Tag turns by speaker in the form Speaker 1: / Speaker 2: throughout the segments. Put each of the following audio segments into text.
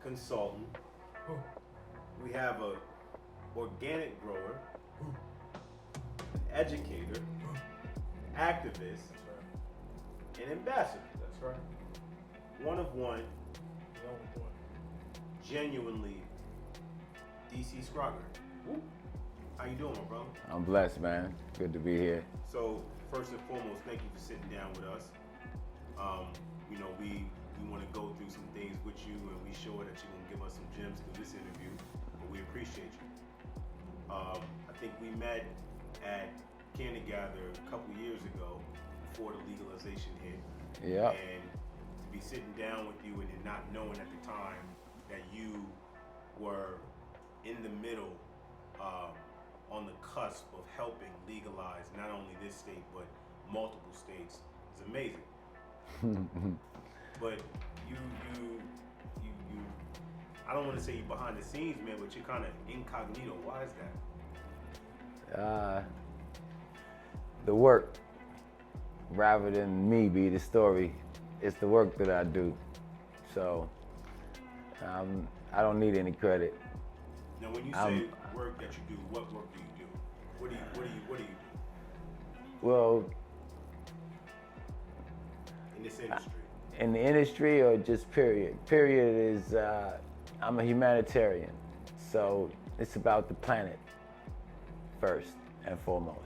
Speaker 1: consultant. We have a organic grower, an educator, activist, an ambassador.
Speaker 2: That's right.
Speaker 1: One of one, genuinely DC Scroger. How you doing, my brother?
Speaker 3: I'm blessed, man. Good to be here.
Speaker 1: So first and foremost, thank you for sitting down with us. We want to go through some things with you, and we sure that you're gonna give us some gems through this interview. But we appreciate you. I think we met at Candy Gather a couple years ago before the legalization hit.
Speaker 3: Yeah.
Speaker 1: And to be sitting down with you and then not knowing at the time that you were in the middle, on the cusp of helping legalize not only this state but multiple states is amazing. But you I don't want to say you're behind the scenes, man, but you're kind of incognito. Why is that?
Speaker 3: The work, rather than me be the story, it's the work that I do. So I don't need any credit.
Speaker 1: Now, when you say work that you do, what work do you do? What do you do?
Speaker 3: Well,
Speaker 1: In this industry.
Speaker 3: in the industry or just period? Period is, I'm a humanitarian. So it's about the planet first and foremost.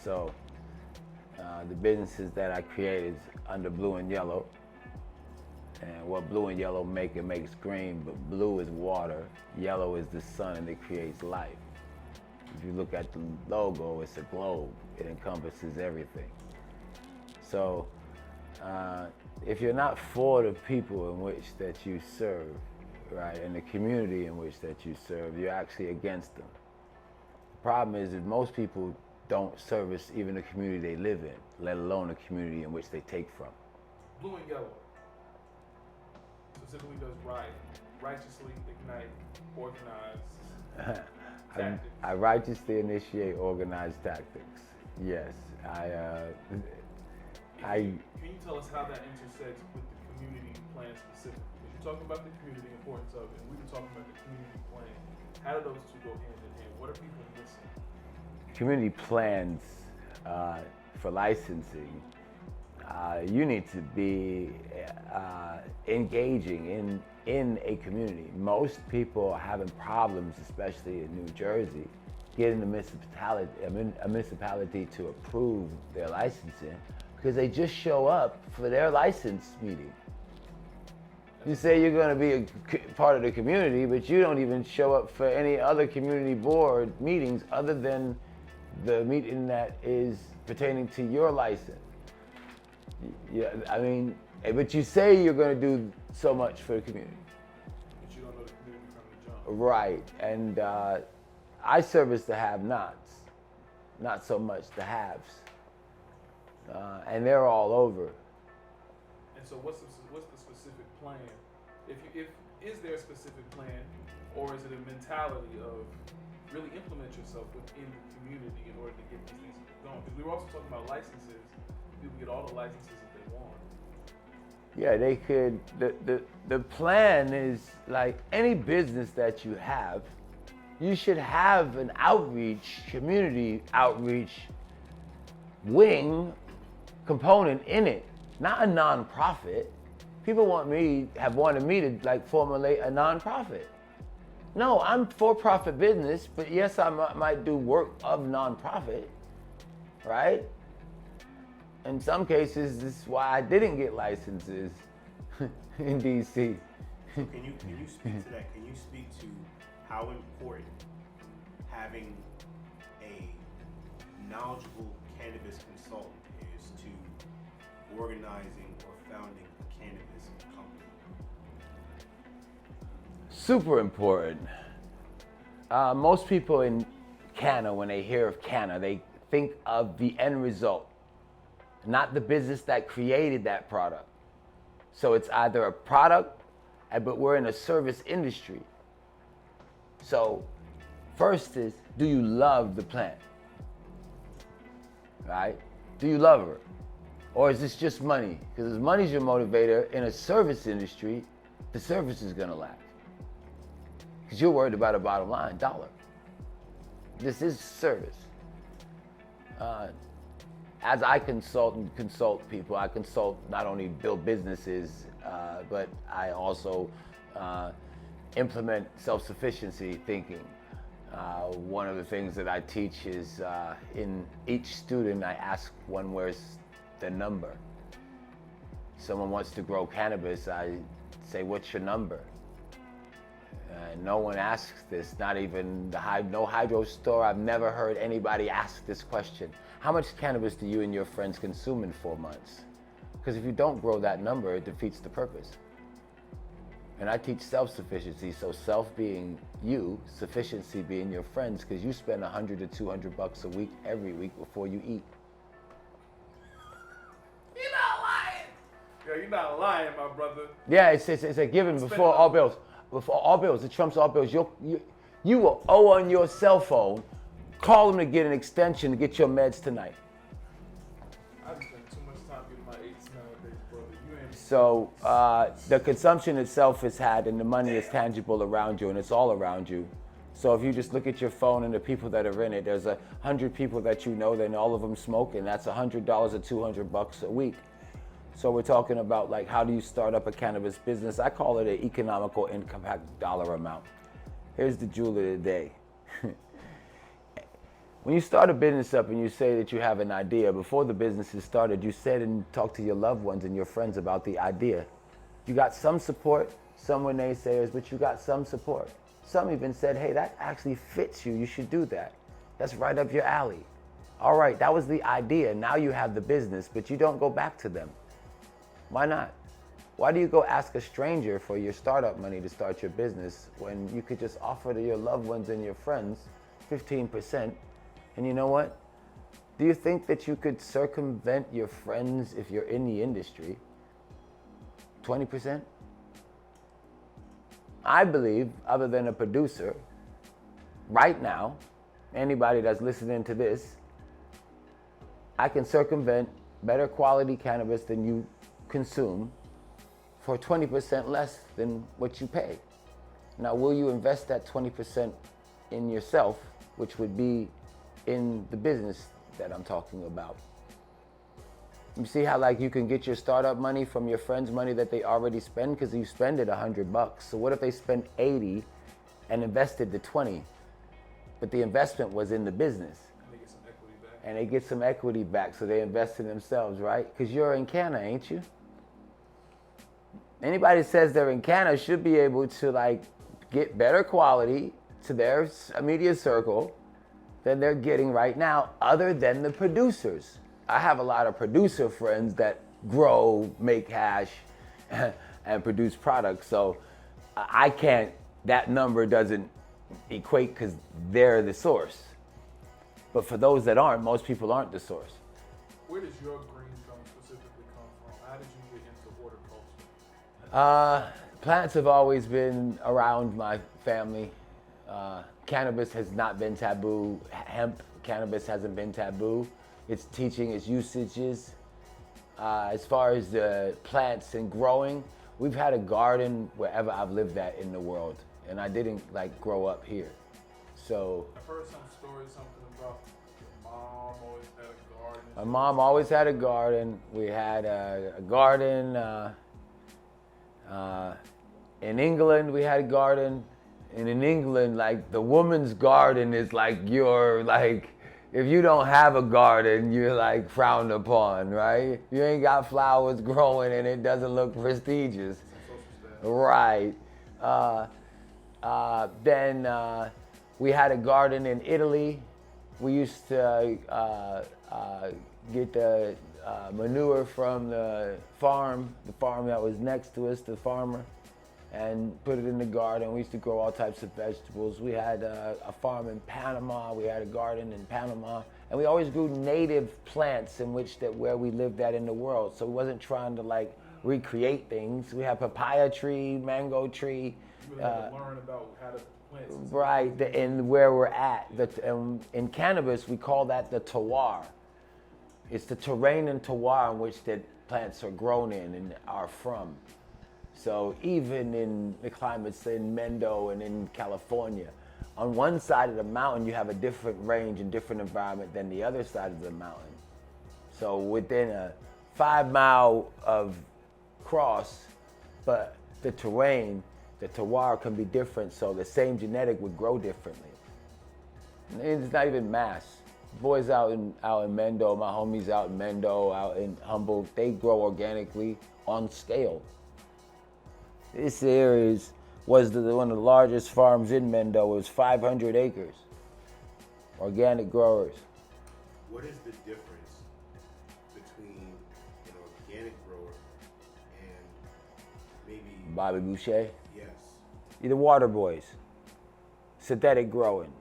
Speaker 3: So the businesses that I create is under blue and yellow. And what blue and yellow make, it makes green, but blue is water, yellow is the sun, and it creates life. If you look at the logo, it's a globe. It encompasses everything. So if you're not for the people in which that you serve, right, and the community in which that you serve, you're actually against them. The problem is that most people don't service even the community they live in, let alone the community in which they take from.
Speaker 2: Blue and yellow specifically does righteously ignite, organize tactics.
Speaker 3: I righteously initiate organized tactics. Yes,
Speaker 2: Can you tell us how that intersects with the community plan specifically? Because you're talking about the community importance of it, and we were talking about the community plan. How do those two go hand in hand? What are people missing?
Speaker 3: Community plans for licensing, you need to be engaging in a community. Most people are having problems, especially in New Jersey, getting a municipality to approve their licensing because they just show up for their license meeting. You say you're going to be a part of the community, but you don't even show up for any other community board meetings other than the meeting that is pertaining to your license. Yeah, I mean, but you say you're going to do so much for the community.
Speaker 2: But you don't know the community from the jump.
Speaker 3: Right, and I service the have-nots, not so much the haves. And they're all over.
Speaker 2: And so what's the specific plan? Is there a specific plan, or is it a mentality of really implement yourself within the community in order to get these things going? Because we were also talking about licenses. People get all the licenses that they want.
Speaker 3: Yeah, they could. The plan is like any business that you have, you should have an community outreach wing component in it, not a nonprofit. People have wanted me to like formulate a nonprofit. No, I'm for-profit business, but yes, I might do work of nonprofit, right? In some cases, this is why I didn't get licenses in DC.
Speaker 1: So can you speak to that? Can you speak to how important having a knowledgeable cannabis consultant is to organizing or founding a cannabis company?
Speaker 3: Super important. Most people in Canna, when they hear of Canna, they think of the end result, not the business that created that product. So it's either a product, but we're in a service industry. So first is, do you love the plant? Right? Do you love her? Or is this just money? Because money's your motivator in a service industry. the service is gonna lack. Because you're worried about a bottom line, dollar. This is service. As I consult people, I consult not only build businesses, but I also implement self-sufficiency thinking. One of the things that I teach is in each student, I ask one, where's the number? Someone wants to grow cannabis, I say, what's your number? No one asks this, not even no hydro store. I've never heard anybody ask this question. How much cannabis do you and your friends consume in 4 months? Because if you don't grow that number, it defeats the purpose. And I teach self-sufficiency, so self being you, sufficiency being your friends, because you spend $100 to $200 a week every week before you eat.
Speaker 2: You're not lying. Yo, you're not lying, my brother.
Speaker 3: Yeah, it's a given before all bills. Before all bills, it trumps all bills. You will owe on your cell phone, call them to get an extension to get your meds tonight.
Speaker 2: I spend too much time getting my 8s nowadays, brother. You ain't.
Speaker 3: So the consumption itself is had and the money is tangible around you and it's all around you. So if you just look at your phone and the people that are in it, there's 100 people that you know, then all of them smoke, and that's $100 or $200 a week. So we're talking about, like, how do you start up a cannabis business? I call it an economical impact dollar amount. Here's the jewel of the day. When you start a business up and you say that you have an idea, before the business is started, you said and talk to your loved ones and your friends about the idea. You got some support, some were naysayers, but you got some support. Some even said, hey, that actually fits you, you should do that. That's right up your alley. All right, that was the idea, now you have the business, but you don't go back to them. Why not? Why do you go ask a stranger for your startup money to start your business when you could just offer to your loved ones and your friends 15%? And you know what? Do you think that you could circumvent your friends if you're in the industry? 20%? I believe, other than a producer, right now, anybody that's listening to this, I can circumvent better quality cannabis than you consume for 20% less than what you pay. Now, will you invest that 20% in yourself, which would be in the business that I'm talking about? You see how, like, you can get your startup money from your friends' money that they already spend, because you spend it $100. So what if they spend 80 and invested the 20, but the investment was in the business?
Speaker 2: They get some equity back.
Speaker 3: And they get some equity back, so they invest in themselves, right? Because you're in Canada, ain't you? Anybody that says they're in Canada should be able to, like, get better quality to their immediate circle than they're getting right now, other than the producers. I have a lot of producer friends that grow, make hash, and produce products, so I can't, that number doesn't equate because they're the source. But for those that aren't, most people aren't the source.
Speaker 2: Where does your green thumb specifically come from? How did you get into horticulture?
Speaker 3: Plants have always been around my family. Cannabis has not been taboo. Hemp cannabis hasn't been taboo. Its teaching, its usages. As far as the plants and growing, we've had a garden wherever I've lived at in the world, and I didn't, like, grow up here. So
Speaker 2: I've heard some stories, something about your mom always had a garden.
Speaker 3: my mom always had a garden. We had a garden. In England, we had a garden. And in England, like, the woman's garden is like your, like, if you don't have a garden, you're, like, frowned upon, right? You ain't got flowers growing and it doesn't look prestigious. Right. Then we had a garden in Italy. We used to get the manure from the farm that was next to us, the farmer, and put it in the garden. We used to grow all types of vegetables. We had a farm in Panama. We had a garden in Panama. And we always grew native plants where we lived at in the world. So we wasn't trying to, like, recreate things. We had papaya tree, mango tree.
Speaker 2: You really had to learn about how to plant.
Speaker 3: Right, and where we're at. In cannabis, we call that the terroir. It's the terrain and terroir in which the plants are grown in and are from. So even in the climates in Mendo and in California, on one side of the mountain you have a different range and different environment than the other side of the mountain. So within a 5 mile of cross, but the terrain, the terroir can be different, so the same genetic would grow differently. And it's not even mass. Boys out in Mendo, my homies out in Mendo, out in Humboldt, they grow organically on scale. This area was one of the largest farms in Mendo. It was 500 acres. Organic growers.
Speaker 1: What is the difference between an organic grower and maybe
Speaker 3: Bobby Boucher.
Speaker 1: yes?
Speaker 3: The Waterboys. Synthetic growing.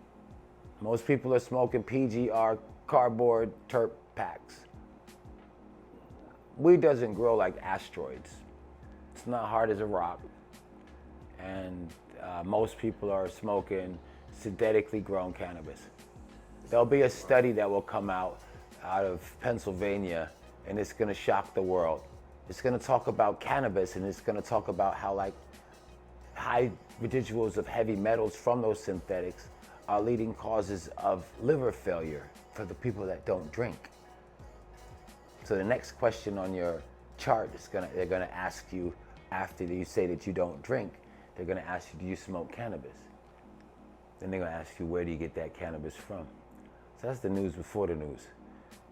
Speaker 3: Most people are smoking PGR, cardboard, terp packs. Weed doesn't grow like asteroids. It's not hard as a rock. And most people are smoking synthetically grown cannabis. There'll be a study that will come out of Pennsylvania, and it's gonna shock the world. It's gonna talk about cannabis, and it's gonna talk about how like high residuals of heavy metals from those synthetics are leading causes of liver failure for the people that don't drink. So the next question on your chart is they're gonna ask you after you say that you don't drink, they're gonna ask you, do you smoke cannabis? Then they're gonna ask you, where do you get that cannabis from? So that's the news before the news.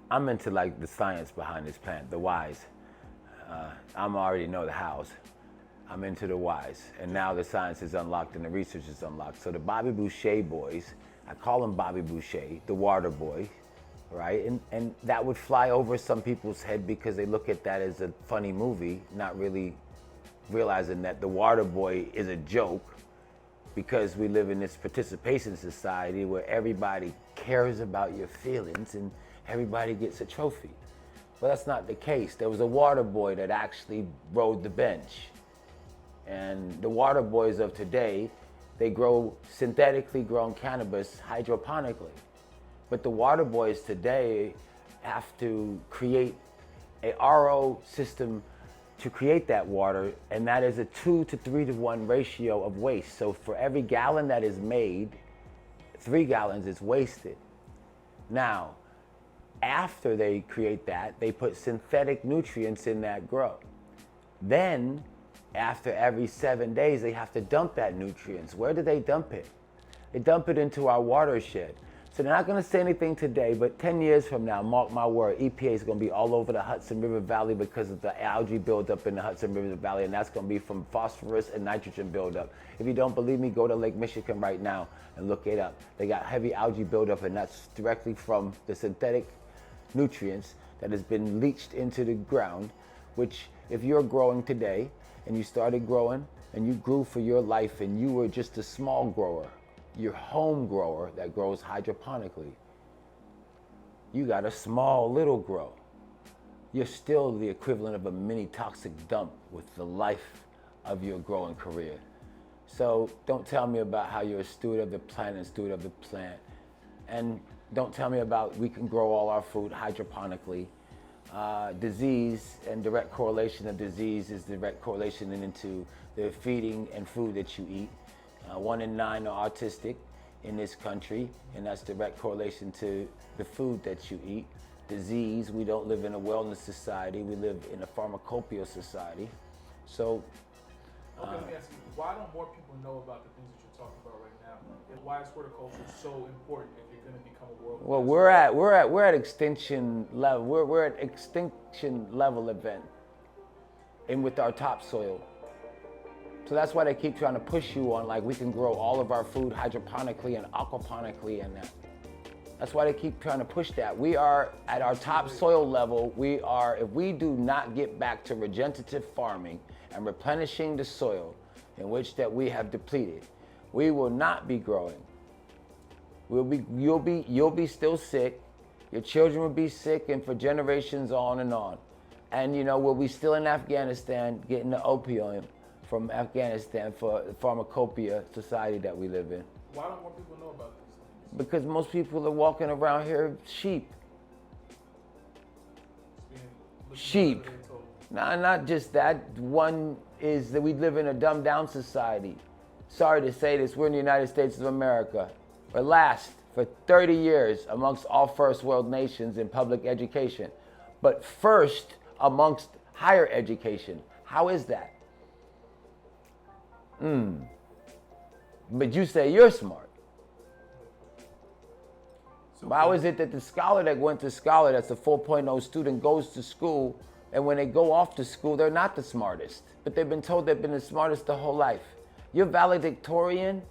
Speaker 3: I'm into like the science behind this plant, the whys. I'm already know the hows. I'm into the whys. And now the science is unlocked and the research is unlocked. So the Bobby Boucher boys, I call them Bobby Boucher, the water boy, right? And that would fly over some people's head because they look at that as a funny movie, not really realizing that the water boy is a joke, because we live in this participation society where everybody cares about your feelings and everybody gets a trophy. Well, that's not the case. There was a water boy that actually rode the bench. And the water boys of today, they grow synthetically grown cannabis hydroponically. But the water boys today have to create a RO system to create that water, and that is a 2 to 3 to 1 ratio of waste. So for every gallon that is made, 3 gallons is wasted. Now, after they create that, they put synthetic nutrients in that grow. Then, after every 7 days, they have to dump that nutrients. Where do they dump it? They dump it into our watershed. So they're not gonna say anything today, but 10 years from now, mark my word, EPA is gonna be all over the Hudson River Valley because of the algae buildup in the Hudson River Valley, and that's gonna be from phosphorus and nitrogen buildup. If you don't believe me, go to Lake Michigan right now and look it up. They got heavy algae buildup, and that's directly from the synthetic nutrients that has been leached into the ground, which if you're growing today and you started growing and you grew for your life and you were just a small grower, your home grower that grows hydroponically, you got a small little grow. You're still the equivalent of a mini toxic dump with the life of your growing career. So don't tell me about how you're a steward of the planet and steward of the plant. And don't tell me about we can grow all our food hydroponically. Disease and direct correlation of disease is direct correlation into the feeding and food that you eat. 1 in 9 are autistic in this country, and that's direct correlation to the food that you eat. Disease, we don't live in a wellness society, we live in a pharmacopoeia society. So,
Speaker 2: okay, let me ask you, why don't more people know about the things that you're talking about right now? And why is horticulture so important if you're going to become a world?
Speaker 3: well, we're at extinction level. We're at extinction level event, and with our topsoil. So that's why they keep trying to push you on, like, we can grow all of our food hydroponically and aquaponically and that. That's why they keep trying to push that. We are at our topsoil level. If we do not get back to regenerative farming and replenishing the soil in which that we have depleted, we will not be growing. You'll be still sick. Your children will be sick, and for generations on and on. And we'll be still in Afghanistan getting the opium from Afghanistan for the pharmacopoeia society that we live in.
Speaker 2: Why don't more people know about these things?
Speaker 3: Because most people are walking around here sheep. Sheep. No, not just that. One is that we live in a dumbed down society. Sorry to say this, we're in the United States of America. We're last for 30 years amongst all first world nations in public education, but first amongst higher education. How is that? But you say you're smart.
Speaker 1: So
Speaker 3: How is it that the scholar that went to scholar, that's a 4.0 student, goes to school, and when they go off to school, they're not the smartest, but they've been told they've been the smartest the whole life? You're valedictorian.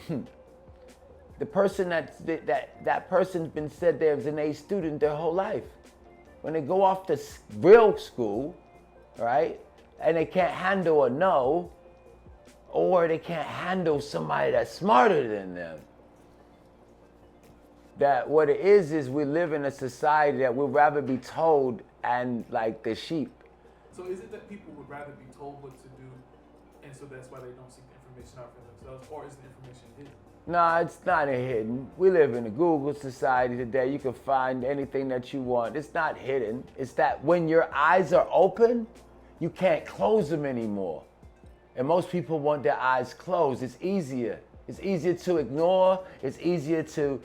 Speaker 3: The person that person's been said they're an A student their whole life. When they go off to real school, right, and they can't handle a no, or they can't handle somebody that's smarter than them. That what it is we live in a society that we'd rather be told and like the sheep.
Speaker 2: So is it that people would rather be told what to do, and so that's why they don't seek information out for themselves, or is the information hidden?
Speaker 3: No, it's not hidden. We live in a Google society today. You can find anything that you want. It's not hidden. It's that when your eyes are open, you can't close them anymore. And most people want their eyes closed. It's easier. It's easier to ignore. It's easier to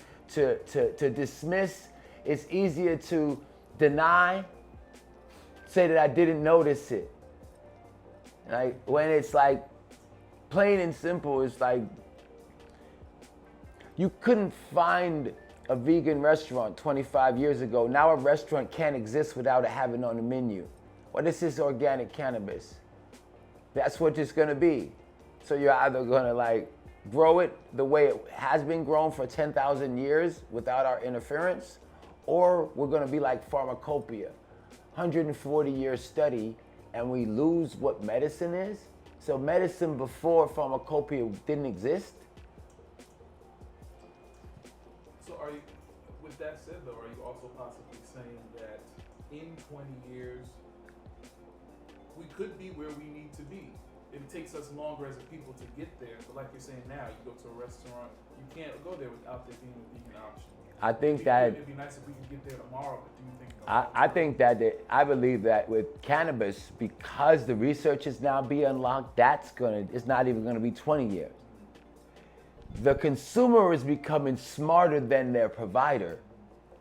Speaker 3: dismiss. It's easier to deny. Say that I didn't notice it. Like when it's like plain and simple, it's like you couldn't find a vegan restaurant 25 years ago. Now a restaurant can't exist without it having on the menu. Well, this is organic cannabis. That's what it's gonna be. So you're either gonna like grow it the way it has been grown for 10,000 years without our interference, or we're gonna be like pharmacopoeia, 140-year study, and we lose what medicine is. So medicine before pharmacopoeia didn't exist.
Speaker 2: So are you, with that said though, are you also possibly saying that in 20 years, we could be where we need to be? It takes us longer as a people to get there, but like you're saying now, you go to a restaurant, you can't go there without there being a vegan option.
Speaker 3: I think that
Speaker 2: it'd be nice if we could get there tomorrow, but do you think?
Speaker 3: I think that I believe that with cannabis, because the research is now being unlocked, it's not even gonna be 20 years. The consumer is becoming smarter than their provider,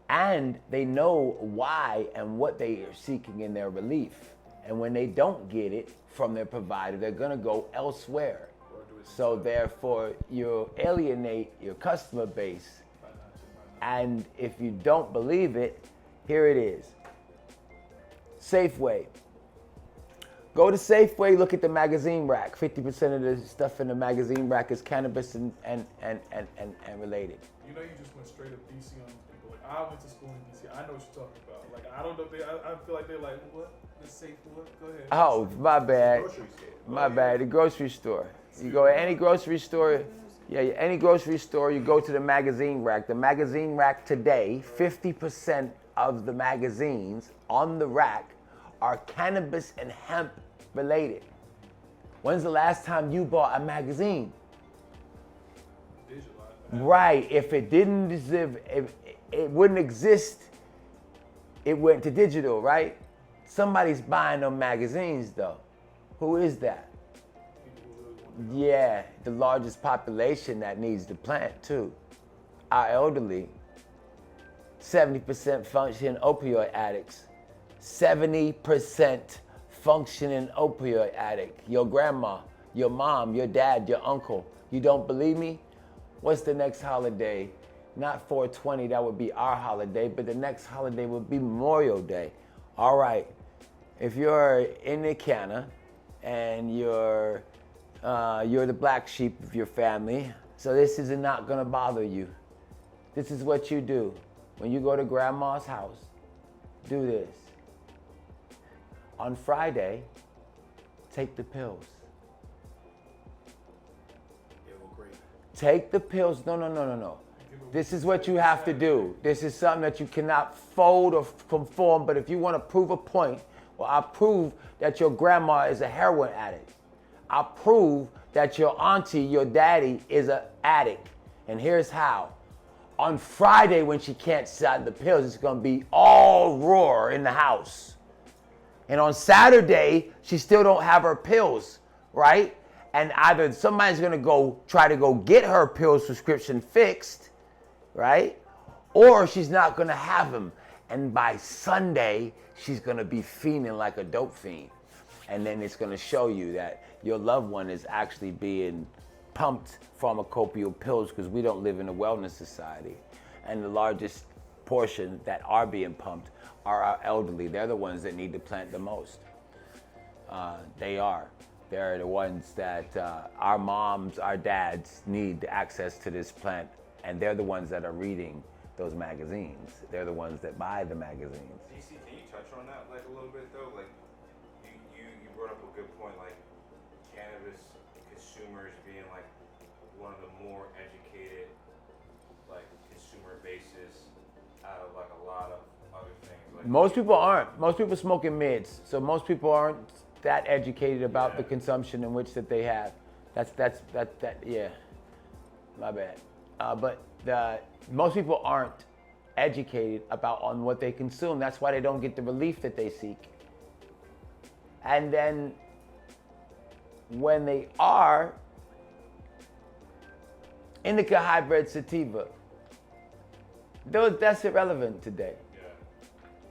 Speaker 3: and they know why and what they are seeking in their relief. And when they don't get it from their provider, they're gonna go elsewhere. So therefore, you alienate your customer base. And if you don't believe it, here it is. Safeway. Go to Safeway, look at the magazine rack. 50% of the stuff in the magazine rack is cannabis and related.
Speaker 2: You know, you just went straight up DC on people. Like, I went to school in DC. I know what you're talking about. Like, I don't know if I feel like they're like, what? The safe what? Go ahead.
Speaker 3: Oh, my bad. My bad. The grocery store. You go to any grocery store. Yeah, any grocery store, you go to the magazine rack. The magazine rack today, 50% of the magazines on the rack are cannabis and hemp related. When's the last time you bought a magazine? Right. If it didn't exist, if it wouldn't exist, it went to digital, right? Somebody's buying them magazines though. Who is that? Yeah, the largest population that needs the plant too. Our elderly. 70% functioning opioid addicts. 70% functioning opioid addict. Your grandma, your mom, your dad, your uncle. You don't believe me? What's the next holiday? Not 420, that would be our holiday, but the next holiday would be Memorial Day. All right, if you're in the canna and you're the black sheep of your family, so this is not gonna bother you. This is what you do. When you go to grandma's house, do this. On Friday, take the pills. Take the pills. No. This is what you have to do. This is something that you cannot fold or conform, but if you want to prove a point, well, I'll prove that your grandma is a heroin addict. I'll prove that your auntie, your daddy is an addict. And here's how. On Friday, when she can't sell the pills, it's going to be all roar in the house. And on Saturday, she still don't have her pills, right? And either somebody's gonna try to go get her pills prescription fixed, right? Or she's not gonna have them. And by Sunday, she's gonna be fiending like a dope fiend. And then it's gonna show you that your loved one is actually being pumped pharmacopoeia pills because we don't live in a wellness society. And the largest portion that are being pumped are our elderly. They're the ones that need the plant the most. They're the ones that our moms, our dads need access to this plant, and they're the ones that are reading those magazines. They're the ones that buy the magazines.
Speaker 4: DC, can you touch on that like a little bit though? Like you brought up a good point, like cannabis consumers being like one of the more educated like consumer bases out of like a lot of other things. Like
Speaker 3: Most people aren't. Most people smoking mids, so most people aren't that educated about the consumption in which that they have. Yeah. My bad. But most people aren't educated about on what they consume. That's why they don't get the relief that they seek. And then when they are, indica hybrid sativa, that's irrelevant today.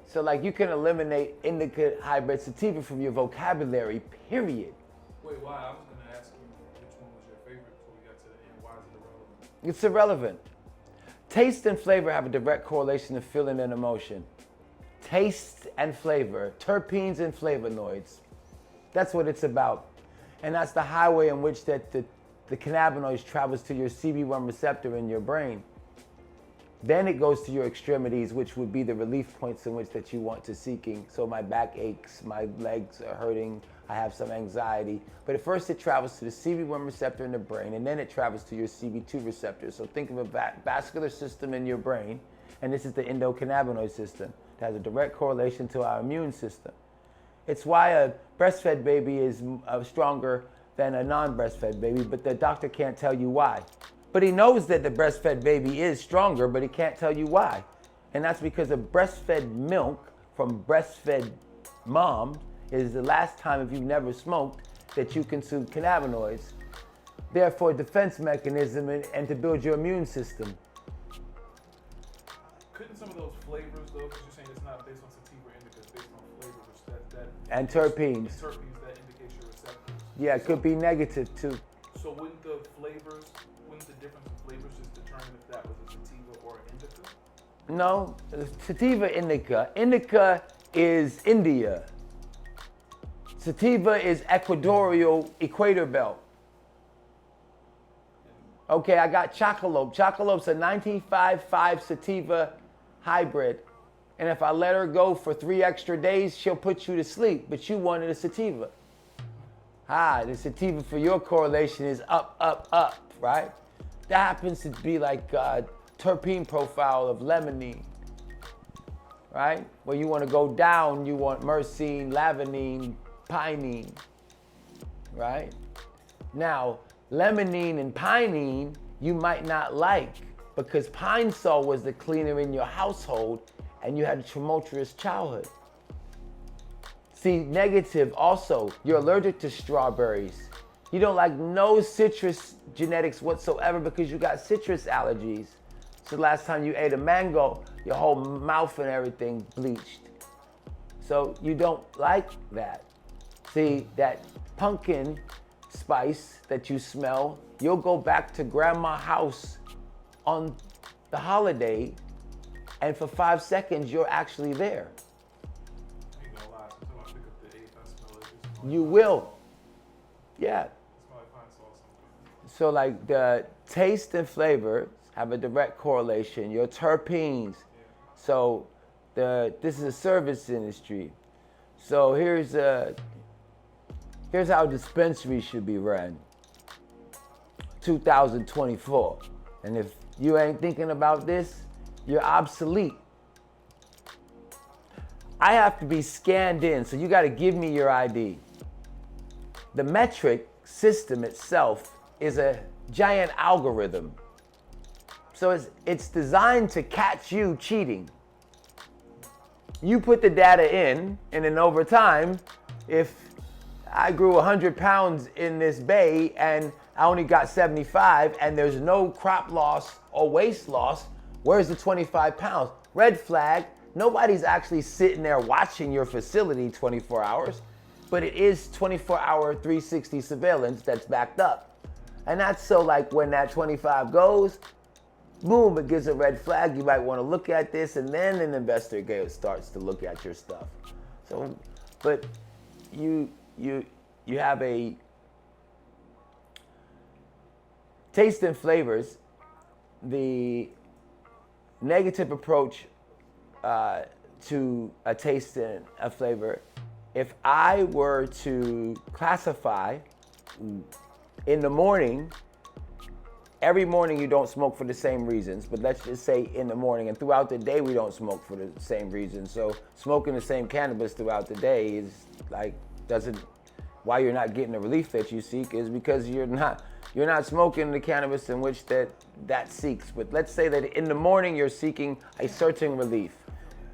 Speaker 3: So like you can eliminate indica hybrid sativa from your vocabulary, period.
Speaker 2: Wait, why? I was going to ask you which one was your favorite before we got to the end. Why is it irrelevant?
Speaker 3: It's irrelevant. Taste and flavor have a direct correlation to feeling and emotion. Taste and flavor, terpenes and flavonoids. That's what it's about. And that's the highway in which that the cannabinoids travels to your CB1 receptor in your brain. Then it goes to your extremities, which would be the relief points in which that you want to seeking. So my back aches, my legs are hurting, I have some anxiety. But at first it travels to the CB1 receptor in the brain, and then it travels to your CB2 receptor. So think of a vascular system in your brain, and this is the endocannabinoid system. It has a direct correlation to our immune system. It's why a breastfed baby is stronger than a non-breastfed baby, but the doctor can't tell you why. But he knows that the breastfed baby is stronger, but he can't tell you why. And that's because of breastfed milk from breastfed mom is the last time, if you've never smoked, that you consume cannabinoids. Therefore, defense mechanism and to build your immune system.
Speaker 2: Couldn't some of those flavors, though, because you're saying it's not based on sativa or indica, it's based on flavors that
Speaker 3: And terpenes.
Speaker 2: And terpenes that indicate your receptors.
Speaker 3: Yeah, it could be negative too.
Speaker 2: So wouldn't the difference in flavors just determine if that was a sativa or an indica?
Speaker 3: No, sativa, indica. Indica is India. Sativa is equatorial equator belt. Okay, I got Chocolope. Chocolope's a 1955 sativa hybrid. And if I let her go for 3 extra days, she'll put you to sleep. But you wanted a sativa. The sativa for your correlation is up, up, up, right? That happens to be like terpene profile of limonene, right? Where you want to go down, you want myrcene, lavanine, pinene, right? Now, limonene and pinene you might not like because pine sol was the cleaner in your household and you had a tumultuous childhood. See, negative also, you're allergic to strawberries. You don't like no citrus genetics whatsoever because you got citrus allergies. So the last time you ate a mango, your whole mouth and everything bleached. So you don't like that. See, that pumpkin spice that you smell, you'll go back to grandma's house on the holiday and for 5 seconds you're actually there.
Speaker 2: I ain't gonna lie, sometimes I pick up the 8th, I smell it.
Speaker 3: You will. Yeah.
Speaker 2: It's like pine sauce sometimes.
Speaker 3: So like the taste and flavor have a direct correlation. Your terpenes. So this is a service industry. So here's how dispensaries should be run. 2024. And if you ain't thinking about this, you're obsolete. I have to be scanned in, so you got to give me your ID. The metric system itself is a giant algorithm. So it's designed to catch you cheating. you put the data in, and then over time, if I grew 100 pounds in this bay and I only got 75 and there's no crop loss or waste loss, where's the 25 pounds? Red flag. Nobody's actually sitting there watching your facility 24 hours, but it is 24-hour 360 surveillance that's backed up. And that's so like when that 25 goes, boom, it gives a red flag. You might want to look at this, and then an investigator starts to look at your stuff. So, but you have a taste and flavors. The negative approach to a taste and a flavor, if I were to classify in the morning, every morning you don't smoke for the same reasons, but let's just say in the morning, and throughout the day we don't smoke for the same reasons. So smoking the same cannabis throughout the day is like, why you're not getting the relief that you seek is because you're not smoking the cannabis in which that seeks. But let's say that in the morning you're seeking a certain relief.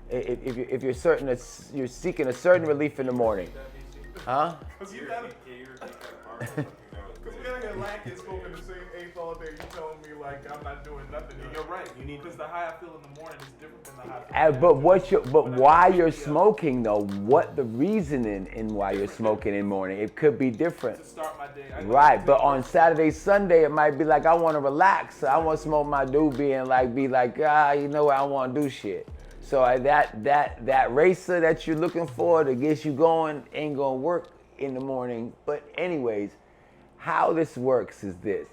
Speaker 3: If you're certain that you're seeking a certain relief in the morning, huh?
Speaker 2: Because we got here lacking smoking the same eighth all day. You telling me like I'm not doing nothing? You're right. You need because the high I feel in the morning is different than the high.
Speaker 3: But why you're smoking though? What the reasoning in why you're smoking in the morning? It could be different.
Speaker 2: To start my day.
Speaker 3: Right, but on Saturday, Sunday, it might be like I want to relax. I want to smoke my doobie and be like, you know what? I want to do shit. So that racer that you're looking for to get you going ain't gonna work in the morning. But anyways, how this works is this.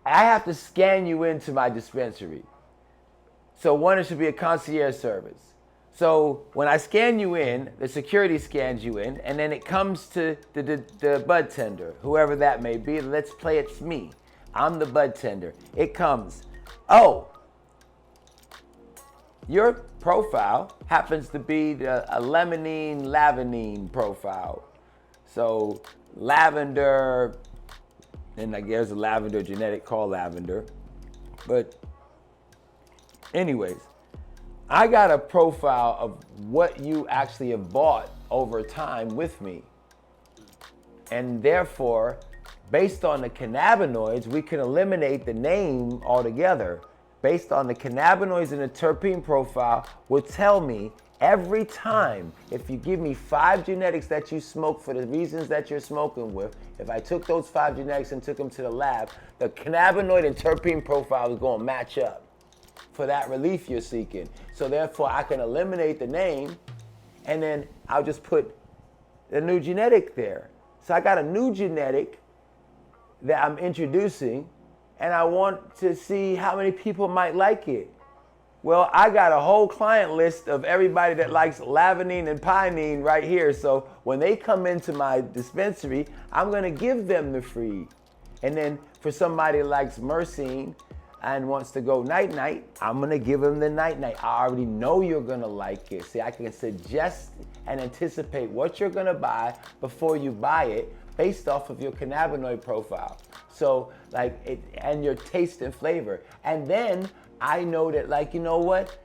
Speaker 3: I have to scan you into my dispensary. So one, it should be a concierge service. So when I scan you in, the security scans you in, and then it comes to the bud tender, whoever that may be. Let's play it's me. I'm the bud tender. It comes, your profile happens to be a limonene, lavanine profile. So lavender, and I guess a lavender genetic called lavender. But anyways, I got a profile of what you actually have bought over time with me. And therefore, based on the cannabinoids, we can eliminate the name altogether. Based on the cannabinoids and the terpene profile will tell me every time, if you give me 5 genetics that you smoke for the reasons that you're smoking with, if I took those 5 genetics and took them to the lab, the cannabinoid and terpene profile is going to match up for that relief you're seeking. So therefore, I can eliminate the name, and then I'll just put the new genetic there. So I got a new genetic that I'm introducing, and I want to see how many people might like it. Well, I got a whole client list of everybody that likes lavanine and pinene right here. So when they come into my dispensary, I'm gonna give them the free. And then for somebody that likes myrcene and wants to go night-night, I'm gonna give them the night-night. I already know you're gonna like it. See, I can suggest and anticipate what you're gonna buy before you buy it based off of your cannabinoid profile. So and your taste and flavor. And then I know that you know what?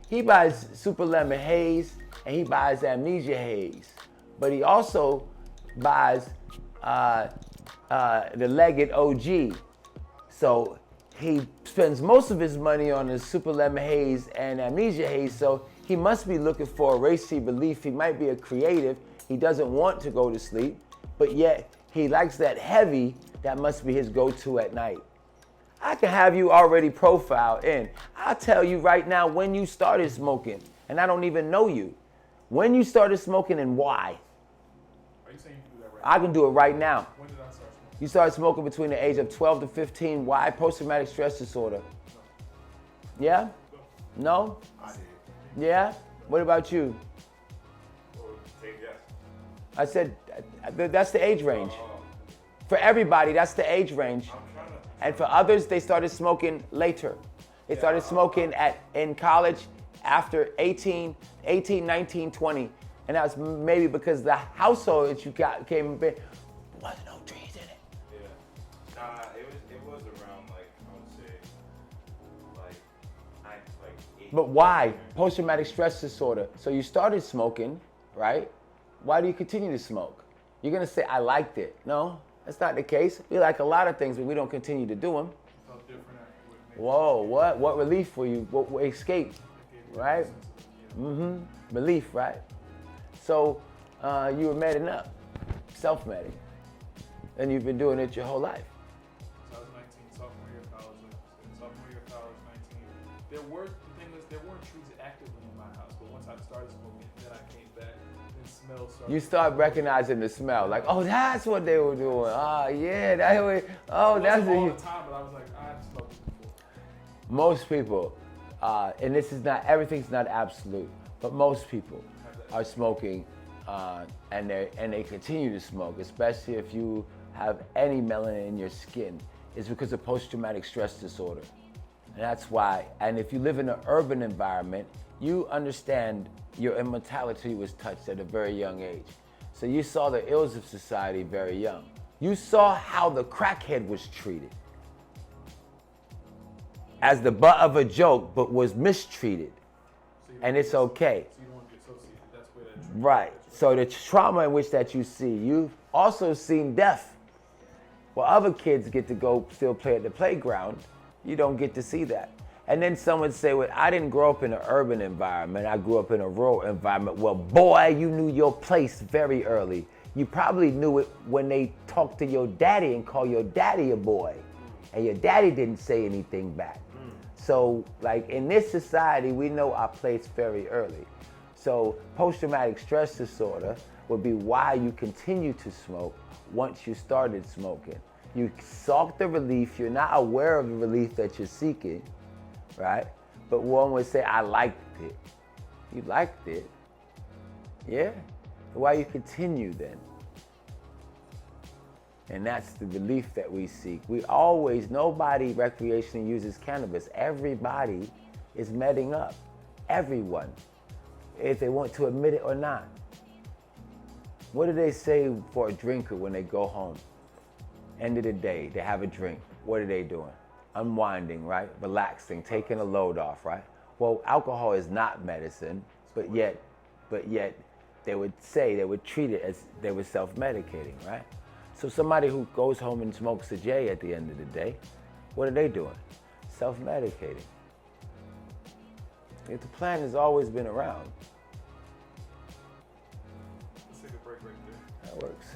Speaker 3: He buys Super Lemon Haze and he buys Amnesia Haze. But he also buys the Legged OG. So he spends most of his money on his Super Lemon Haze and Amnesia Haze. So he must be looking for a racy relief. He might be a creative. He doesn't want to go to sleep, but yet he likes that heavy. That must be his go-to at night. I can have you already profiled in. I'll tell you right now when you started smoking, and I don't even know you. When you started smoking and why.
Speaker 2: Are you saying you can do that right
Speaker 3: I can do it right now.
Speaker 2: When did I start smoking?
Speaker 3: You started smoking between the age of 12 to 15. Why? Post-traumatic stress disorder. Yeah? No?
Speaker 1: I did.
Speaker 3: Yeah? What about you?
Speaker 4: Take yes.
Speaker 3: I said, that's the age range. For everybody, that's the age range. And for others, they started smoking later. They started smoking in college after 18, 19, 20. And that was maybe because the household that you came in, wasn't no trees in it.
Speaker 4: Yeah. Nah, it was around I would say 8
Speaker 3: But why? Post-traumatic stress disorder. So you started smoking, right? Why do you continue to smoke? You're gonna say, I liked it. No, that's not the case. We like a lot of things, but we don't continue to do them.
Speaker 2: Felt different after what it made
Speaker 3: Whoa, what? What relief for you? What escape, right? Relief, right? So you were medding up, self-medding. And you've been doing it your whole life.
Speaker 2: So I was 19, sophomore year of college. Sophomore year of college, 19. There weren't trees actively in my house, but once I started smoking, then I came back, and smell started.
Speaker 3: You start recognizing the smell, like, oh, that's what they were doing. Ah, yeah, that way. Oh, that's
Speaker 2: all
Speaker 3: what
Speaker 2: the time, but I was like, I've smoked this before.
Speaker 3: most people, and this is not, everything's not absolute, but most people are smoking, and they continue to smoke, especially if you have any melanin in your skin. It's because of post-traumatic stress disorder. And that's why, and if you live in an urban environment, you understand your immortality was touched at a very young age. So you saw the ills of society very young. You saw how the crackhead was treated as the butt of a joke, but was mistreated. And it's okay.
Speaker 2: So you don't want to be associated. That's where that
Speaker 3: Right. So the trauma in which that you see, you've also seen death. Well, other kids get to go still play at the playground. You don't get to see that. And then someone say, well, I didn't grow up in an urban environment. I grew up in a rural environment. Well, boy, you knew your place very early. You probably knew it when they talked to your daddy and called your daddy a boy. And your daddy didn't say anything back. So, like, in this society, we know our place very early. So post-traumatic stress disorder would be why you continue to smoke once you started smoking. You sought the relief, you're not aware of the relief that you're seeking, right? But one would say, I liked it. You liked it, yeah? Why you continue then? And that's the relief that we seek. Nobody recreationally uses cannabis. Everybody is medding up, everyone, if they want to admit it or not. What do they say for a drinker when they go home? End of the day, they have a drink. What are they doing? Unwinding, right? Relaxing, taking a load off, right? Well, alcohol is not medicine, but yet they would treat it as they were self-medicating, right? So somebody who goes home and smokes a J at the end of the day, what are they doing? Self-medicating. If the plan has always been around.
Speaker 2: Let's take a break right there.
Speaker 3: That works.